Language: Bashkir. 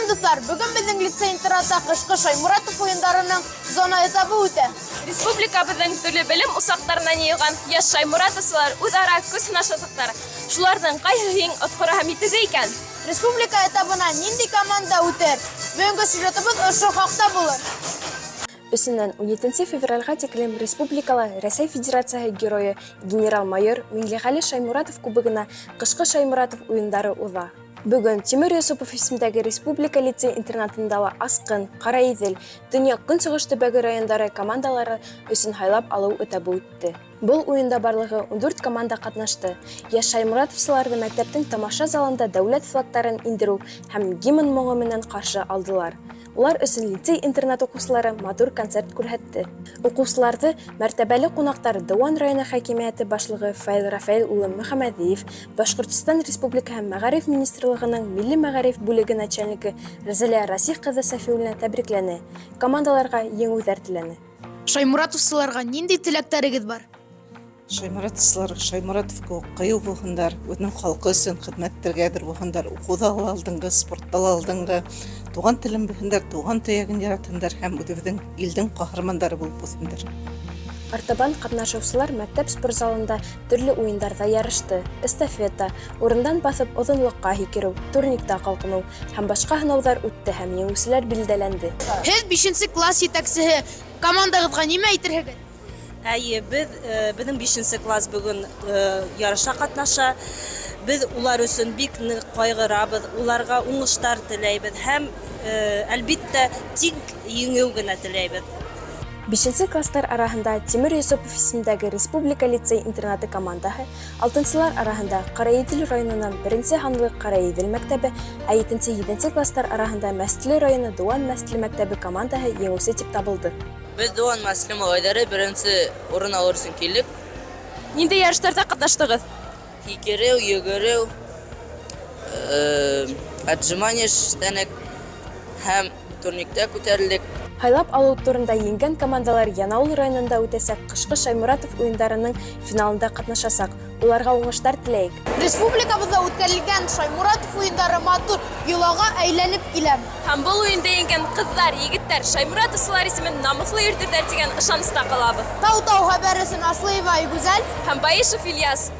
Сәлем дуслар, бүгін біздің лицей интернатта қышқы Шаймуратов ойындарының зона этабы үтә. Республикабыздың түрлі білім усақтарынан йыйылған яш Шаймуратовсылар үҙара көс сынашасаҡтар. Шуларҙың ҡайһыһын отҡора һәм итеге икән? Республика этабына нинди команда үтер? Бөгөнгө сюжетыбыҙ ошо хаҡта булыр. 3-17 февральға тиклем республикала Рәсәй Федерацияһы геройы генерал-майор Миңлеғәле Шаймуратов кубогына ҡышҡы Шаймуратов уйындары уҙа. Бөгөн Тимер Йосопов исемдәге республика лицей-интернатында ла Асҡын, Ҡараиҙел, Төньяҡ Көнсығыш төбәге райондары командалары өсөн һайлап алыу этабы үтте. Был уйында барлығы 14 команда ҡатнашты. Яш Шаймуратовсыларҙы мәктәптең тамаша залында дәүләт флагтарын индереү һәм гимн моңо менән ҡаршы алдылар. Улар өсөн лицей-интернат уҡыусылары матур концерт күрһәтте. Уҡыусыларҙы мәртәбәле ҡунаҡтар Дыуан районы хакимиәте башлығы Фаил Рафаил улы Мөхәмәҙиев, Башҡортостан Республикаһы Мәғариф министрлығының милли мәғариф бүлеге начальнигы Рәзилә Расих ҡыҙы Сафиуллина тәбрикләне. Командаларға еңеүҙәр теләне. Шаймуратовсыларға ниндәй теләктәрегеҙ бар? Шаймуратовсылар Шаймуратовка ҡыйыу булһындар, үҙенең халҡы өсөн хеҙмәт итергәҙер булһындар, уҡыуҙа ла алдынғы, спортта ла алдынғы, туған телен белһендәр, туған төйәген яратһындар һәм үҙебеҙҙең илдең ҡаһармандары булып үҫһендәр. Артабан ҡатнашыусылар мәктәп спорт залында төрлө уйындарҙа ярышты. Эстафета, урындан баҫып оҙонлоҡҡа һикереү, турниктә ҡалҡыныу һәм башҡа һынауҙар үтте һәм еңеүселәр билдәләнде. Һеҙ 5-нче класс етәксеһе, командағыҙға нимә әйтерһегеҙ? Беҙҙең 5-нче класс бөгөн ярыша ҡатнаша. Беҙ улар өсөн бик ныҡ ҡайғырабыҙ, уларға уңыштар теләйбеҙ һәм әлбиттә тик еңеү генә теләйбеҙ. 5-нче класстар араһында Тимер Йосопов исемдәге республика лицей-интернаты командаһы, 6-нсылар араһында Ҡараиҙел районынан 1-нсе һанлы Ҡараиҙел мәктәбе, ә 7-7 класстар араһында Мәстеле районы Дыуан Мәстеле мәктәбе командаһы еңеүсе тип табылды. Беҙ Дыуан Мәстеле малайҙары 1-нсе урын алыр өсөн килеп, Ниндәй ярыштарҙа ҡатнаштығыҙ? һикереү, йүгереү, отжимание эштәнек һәм турниктә күтәрелдек. Һайлап алыу турында еңгән командалар Янаул районында үтәсәк ҡышҡы Шаймуратов уйындарының финалында ҡатнашасаҡ. Уларға уңыштар теләйек. Республикабыҙҙа үткәрелгән Шаймуратов уйындары матур йолаға әйләнеп килә. Һәм был уйында еңгән ҡыҙҙар, егеттәр Шаймуратовсылар исемен намыҫлы йөрөтөрҙәр тигән ышаныста ҡалабыҙ. Тау-тау хәбәр өсөн Аслыева Айгүзәл Һәм Баишев Ильяс.